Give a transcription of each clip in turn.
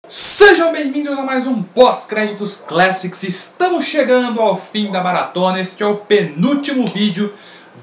Sejam bem-vindos a mais um Pós-Créditos Classics. Estamos chegando ao fim da maratona. Este é o penúltimo vídeo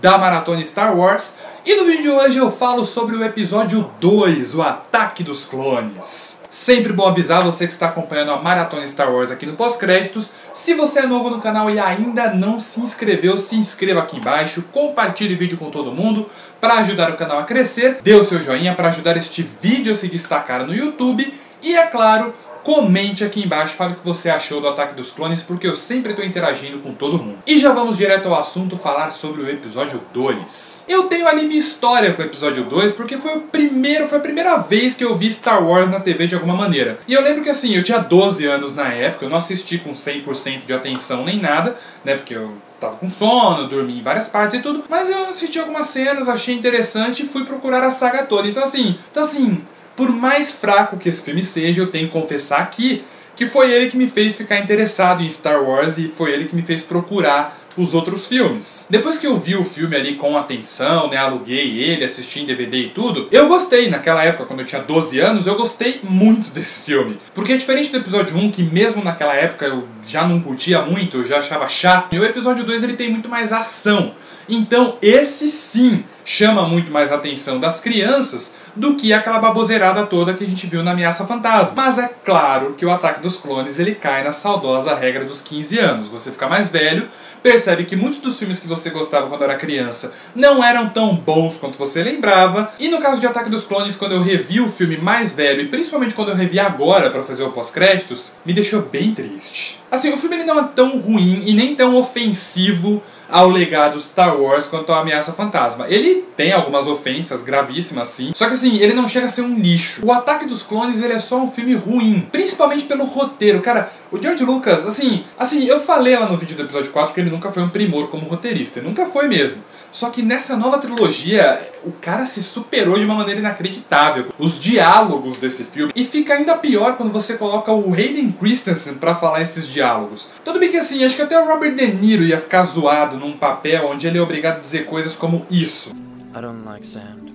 da maratona Star Wars. E no vídeo de hoje eu falo sobre o episódio 2, o Ataque dos Clones. Sempre bom avisar você que está acompanhando a maratona Star Wars aqui no Pós-Créditos. Se você é novo no canal e ainda não se inscreveu, se inscreva aqui embaixo. Compartilhe o vídeo com todo mundo para ajudar o canal a crescer. Dê o seu joinha para ajudar este vídeo a se destacar no YouTube. E é claro, comente aqui embaixo, fale o que você achou do Ataque dos Clones, porque eu sempre estou interagindo com todo mundo. E já vamos direto ao assunto, falar sobre o episódio 2. Eu tenho ali minha história com o episódio 2, porque foi a primeira vez que eu vi Star Wars na TV de alguma maneira. E eu lembro que assim, eu tinha 12 anos na época, eu não assisti com 100% de atenção nem nada, né, porque eu tava com sono, dormi em várias partes e tudo, mas eu assisti algumas cenas, achei interessante e fui procurar a saga toda. Então assim, por mais fraco que esse filme seja, eu tenho que confessar aqui que foi ele que me fez ficar interessado em Star Wars e foi ele que me fez procurar os outros filmes. Depois que eu vi o filme ali com atenção, né, aluguei ele, assisti em DVD e tudo, eu gostei. Naquela época, quando eu tinha 12 anos, eu gostei muito desse filme. Porque é diferente do episódio 1, que mesmo naquela época eu já não curtia muito, eu já achava chato, e o episódio 2 ele tem muito mais ação. Então esse sim chama muito mais a atenção das crianças do que aquela baboseirada toda que a gente viu na Ameaça Fantasma. Mas é claro que o Ataque dos Clones ele cai na saudosa regra dos 15 anos. Você fica mais velho, percebe que muitos dos filmes que você gostava quando era criança não eram tão bons quanto você lembrava. E no caso de Ataque dos Clones, quando eu revi o filme mais velho, e principalmente quando eu revi agora para fazer o pós-créditos, me deixou bem triste. Assim, o filme ele não é tão ruim e nem tão ofensivo ao legado Star Wars quanto à Ameaça Fantasma. Ele tem algumas ofensas gravíssimas, sim, só que assim, ele não chega a ser um lixo. O Ataque dos Clones ele é só um filme ruim, principalmente pelo roteiro. Cara, o George Lucas, assim, eu falei lá no vídeo do episódio 4 que ele nunca foi um primor como roteirista, ele nunca foi mesmo. Só que nessa nova trilogia, o cara se superou de uma maneira inacreditável. Os diálogos desse filme, e fica ainda pior quando você coloca o Hayden Christensen pra falar esses diálogos. Tudo bem que assim, acho que até o Robert De Niro ia ficar zoado num papel onde ele é obrigado a dizer coisas como isso. I don't like sand.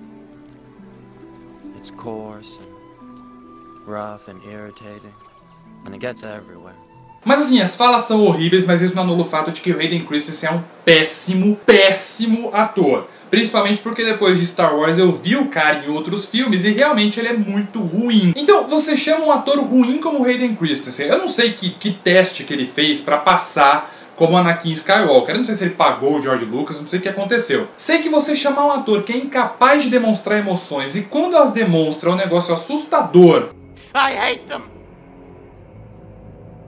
It's coarse and rough and irritating, and it gets everywhere. Mas assim, as falas são horríveis, mas isso não anula o fato de que o Hayden Christensen é um péssimo ator. Principalmente porque depois de Star Wars eu vi o cara em outros filmes e realmente ele é muito ruim. Então você chama um ator ruim como o Hayden Christensen. Eu não sei que teste que ele fez pra passar como Anakin Skywalker. Eu não sei se ele pagou o George Lucas, não sei o que aconteceu. Sei que você chamar um ator que é incapaz de demonstrar emoções e quando as demonstra é um negócio assustador, I hate them.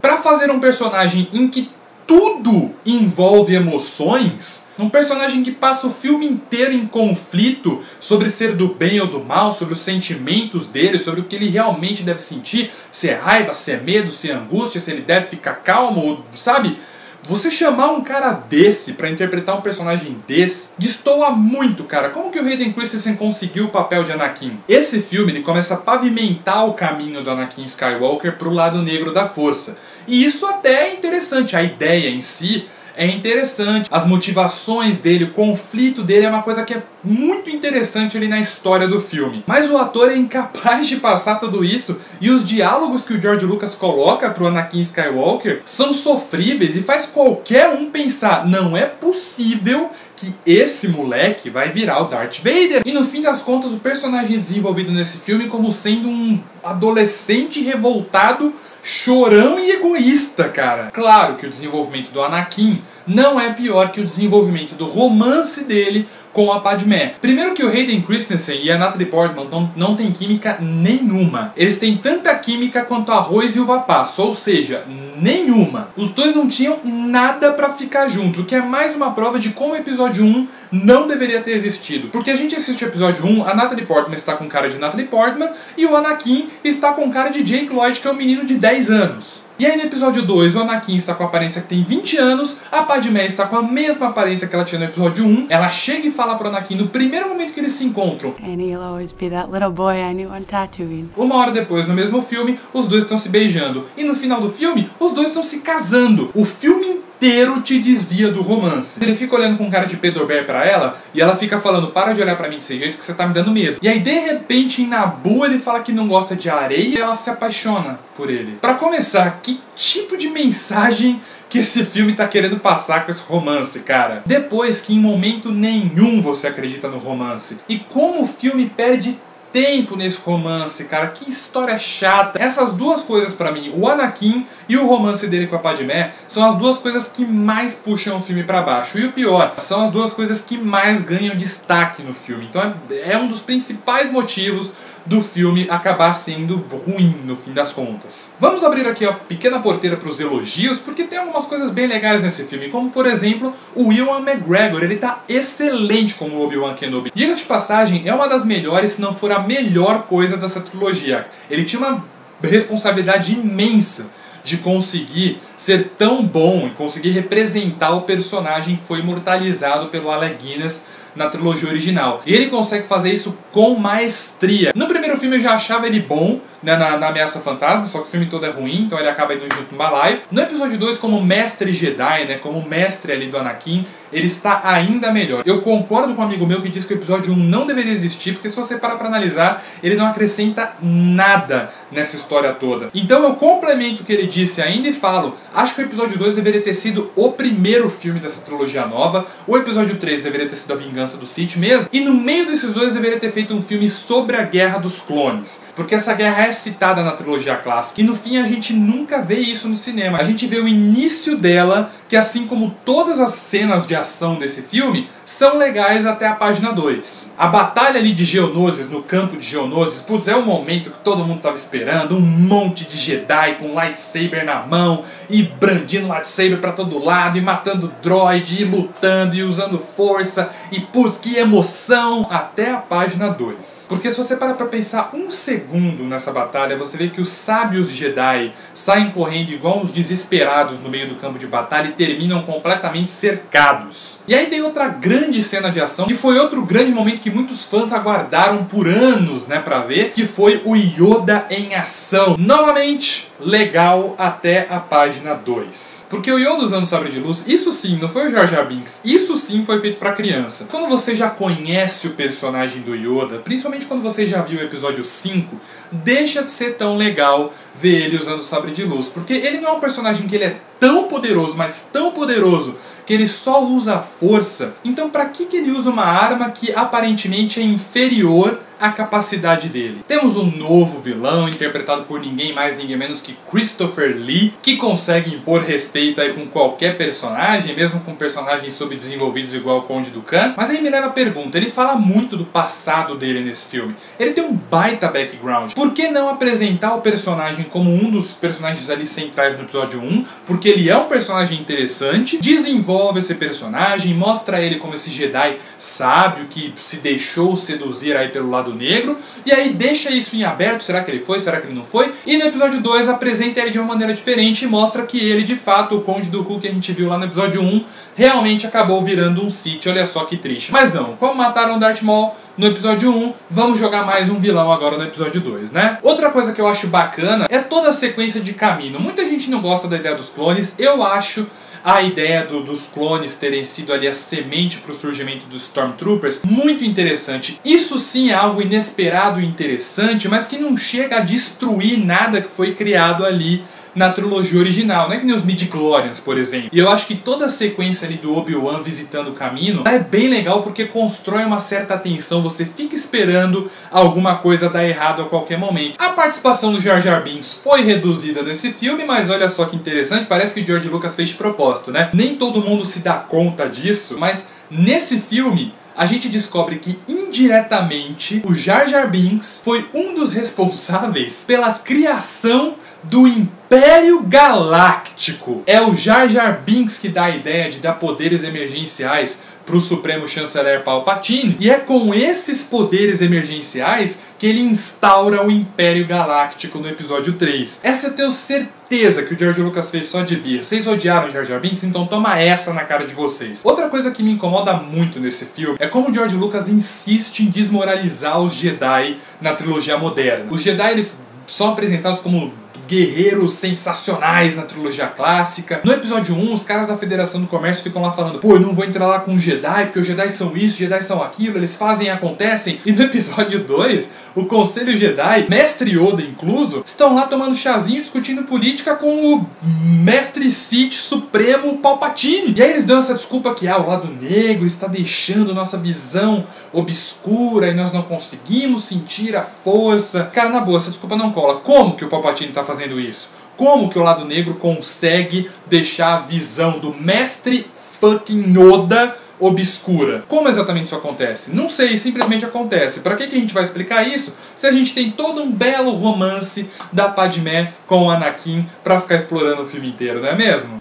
pra fazer um personagem em que tudo envolve emoções, um personagem que passa o filme inteiro em conflito sobre ser do bem ou do mal, sobre os sentimentos dele, sobre o que ele realmente deve sentir, se é raiva, se é medo, se é angústia, se ele deve ficar calmo, sabe? Você chamar um cara desse pra interpretar um personagem desse destoa muito, cara. Como que o Hayden Christensen conseguiu o papel de Anakin? Esse filme ele começa a pavimentar o caminho do Anakin Skywalker pro lado negro da força. E isso até é interessante, a ideia em si é interessante, as motivações dele, o conflito dele é uma coisa que é muito interessante ali na história do filme. Mas o ator é incapaz de passar tudo isso e os diálogos que o George Lucas coloca pro Anakin Skywalker são sofríveis e faz qualquer um pensar, não é possível que esse moleque vai virar o Darth Vader. E no fim das contas o personagem é desenvolvido nesse filme como sendo um adolescente revoltado, chorão e egoísta, cara. Claro que o desenvolvimento do Anakin não é pior que o desenvolvimento do romance dele com a Padmé. Primeiro que o Hayden Christensen e a Natalie Portman não têm química nenhuma. Eles têm tanta química quanto arroz e uva passa, ou seja, nenhuma. Os dois não tinham nada pra ficar juntos, o que é mais uma prova de como o episódio 1 não deveria ter existido. Porque a gente assiste o episódio 1, a Natalie Portman está com cara de Natalie Portman e o Anakin está com cara de Jake Lloyd, que é um menino de 10 anos. E aí no episódio 2, o Anakin está com a aparência que tem 20 anos, a Padmé está com a mesma aparência que ela tinha no episódio 1. Ela chega e fala pro Anakin no primeiro momento que eles se encontram: And he'll always be that little boy I knew on Tatooine. Uma hora depois, no mesmo filme, os dois estão se beijando. E no final do filme, os dois estão se casando. O filme inteiro te desvia do romance. Ele fica olhando com cara de Pedro Bear pra ela, e ela fica falando: para de olhar pra mim desse jeito que você tá me dando medo. E aí, de repente, em Naboo, ele fala que não gosta de areia e ela se apaixona por ele. Pra começar, que tipo de mensagem que esse filme tá querendo passar com esse romance, cara? Depois que em momento nenhum você acredita no romance. E como o filme perde tempo nesse romance, cara, que história chata. Essas duas coisas pra mim, o Anakin e o romance dele com a Padmé, são as duas coisas que mais puxam o filme pra baixo. E o pior, são as duas coisas que mais ganham destaque no filme. Então é um dos principais motivos do filme acabar sendo ruim no fim das contas. Vamos abrir aqui a pequena porteira para os elogios, porque tem algumas coisas bem legais nesse filme, como por exemplo o Ewan McGregor. Ele tá excelente como Obi-Wan Kenobi. Diga de passagem, é uma das melhores, se não for a melhor coisa dessa trilogia. Ele tinha uma responsabilidade imensa de conseguir ser tão bom e conseguir representar o personagem que foi imortalizado pelo Alec Guinness na trilogia original. E ele consegue fazer isso com maestria. No primeiro filme eu já achava ele bom, né, na Ameaça Fantasma, só que o filme todo é ruim, então ele acaba indo junto no balaio. No episódio 2, como mestre Jedi, né, como mestre ali do Anakin, ele está ainda melhor. Eu concordo com um amigo meu que diz que o episódio 1 não deveria existir, porque se você parar pra analisar, ele não acrescenta nada nessa história toda. Então eu complemento o que ele disse ainda e falo: acho que o episódio 2 deveria ter sido o primeiro filme dessa trilogia nova, o episódio 3 deveria ter sido a Vingança do Sith mesmo, e no meio desses dois deveria ter feito um filme sobre a Guerra dos Clones, porque essa guerra é citada na trilogia clássica, e no fim a gente nunca vê isso no cinema. A gente vê o início dela, que assim como todas as cenas de ação desse filme, são legais até a página 2. A batalha ali de Geonosis, no campo de Geonosis, putz, é o momento que todo mundo tava esperando, um monte de Jedi com lightsaber na mão, e brandindo lightsaber pra todo lado, e matando droid, e lutando, e usando força, e putz, que emoção, até a página 2. Porque se você parar pra pensar um segundo nessa batalha, você vê que os sábios Jedi saem correndo igual uns desesperados no meio do campo de batalha e terminam completamente cercados. E aí tem outra grande cena de ação, que foi outro grande momento que muitos fãs aguardaram por anos, né, pra ver, que foi o Yoda em ação. Novamente, legal até a página 2. Porque o Yoda usando o sabre de luz, isso sim, não foi o Jar Jar Binks, isso sim foi feito pra criança. Quando você já conhece o personagem do Yoda, principalmente quando você já viu o episódio 5, deixa de ser tão legal ver ele usando o sabre de luz, porque ele não é um personagem que ele é tão poderoso, mas tão poderoso, que ele só usa a força. Então pra que ele usa uma arma que aparentemente é inferior à capacidade dele? Temos um novo vilão, interpretado por ninguém mais, ninguém menos que Christopher Lee, que consegue impor respeito aí com qualquer personagem, mesmo com personagens subdesenvolvidos igual o Conde Dooku. Mas aí me leva a pergunta, ele fala muito do passado dele nesse filme. Ele tem um baita background. Por que não apresentar o personagem como um dos personagens ali centrais no episódio 1? Porque ele é um personagem interessante, desenvolve esse personagem, mostra ele como esse Jedi sábio que se deixou seduzir aí pelo lado negro, e aí deixa isso em aberto, será que ele foi, será que ele não foi? E no episódio 2 apresenta ele de uma maneira diferente e mostra que ele, de fato, o Conde Dooku que a gente viu lá no episódio 1, realmente acabou virando um Sith, olha só que triste. Mas não, como mataram o Darth Maul no episódio 1, vamos jogar mais um vilão agora no episódio 2, né? Outra coisa que eu acho bacana é toda a sequência de caminho. Muita gente não gosta da ideia dos clones, eu acho a ideia dos clones terem sido ali a semente para o surgimento dos Stormtroopers muito interessante. Isso sim é algo inesperado e interessante, mas que não chega a destruir nada que foi criado ali na trilogia original, não é que nem os midi-chlorians, por exemplo. E eu acho que toda a sequência ali do Obi-Wan visitando o Camino é bem legal porque constrói uma certa tensão, você fica esperando alguma coisa dar errado a qualquer momento. A participação do Jar Jar Binks foi reduzida nesse filme, mas olha só que interessante, parece que o George Lucas fez de propósito, né? Nem todo mundo se dá conta disso, mas nesse filme a gente descobre que indiretamente, o Jar Jar Binks foi um dos responsáveis pela criação do Império Galáctico. É o Jar Jar Binks que dá a ideia de dar poderes emergenciais para o Supremo Chanceler Palpatine, e é com esses poderes emergenciais que ele instaura o Império Galáctico no episódio 3. Essa eu tenho certeza que o George Lucas fez só de vir. Vocês odiaram o Jar Jar Binks? Então toma essa na cara de vocês. Outra coisa que me incomoda muito nesse filme é como o George Lucas insiste em desmoralizar os Jedi na trilogia moderna. Os Jedi, eles são apresentados como guerreiros sensacionais na trilogia clássica. No episódio 1, os caras da Federação do Comércio ficam lá falando: pô, eu não vou entrar lá com os Jedi, porque os Jedi são isso, os Jedi são aquilo, eles fazem e acontecem. E no episódio 2, o Conselho Jedi, Mestre Yoda incluso, estão lá tomando chazinho, discutindo política com o Mestre Sith Supremo Palpatine. E aí eles dão essa desculpa que o lado negro está deixando nossa visão obscura e nós não conseguimos sentir a força. Cara, na boa, essa desculpa não cola. Como que o Palpatine está fazendo isso? Como que o lado negro consegue deixar a visão do Mestre fucking Yoda obscura? Como exatamente isso acontece? Não sei, simplesmente acontece. Pra que a gente vai explicar isso se a gente tem todo um belo romance da Padmé com o Anakin pra ficar explorando o filme inteiro, não é mesmo?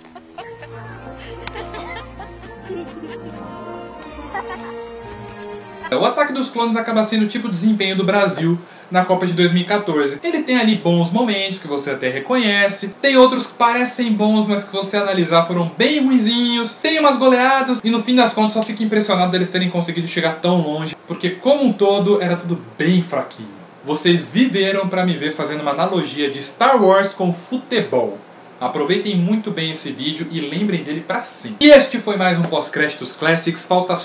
O Ataque dos Clones acaba sendo o tipo de desempenho do Brasil na Copa de 2014. Ele tem ali bons momentos que você até reconhece, tem outros que parecem bons, mas que você analisar foram bem ruinzinhos, tem umas goleadas e no fim das contas só fica impressionado deles terem conseguido chegar tão longe, porque como um todo era tudo bem fraquinho. Vocês viveram pra me ver fazendo uma analogia de Star Wars com futebol. Aproveitem muito bem esse vídeo e lembrem dele pra sempre. E este foi mais um Pós-Créditos Classics. Falta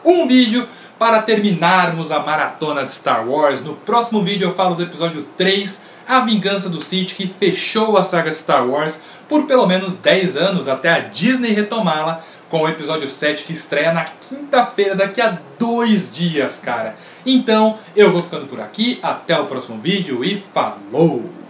um vídeo para terminarmos a maratona de Star Wars. No próximo vídeo eu falo do episódio 3, A Vingança do Sith, que fechou a saga Star Wars por pelo menos 10 anos, até a Disney retomá-la com o episódio 7, que estreia na quinta-feira, daqui a 2 dias, cara. Então, eu vou ficando por aqui, até o próximo vídeo e falou!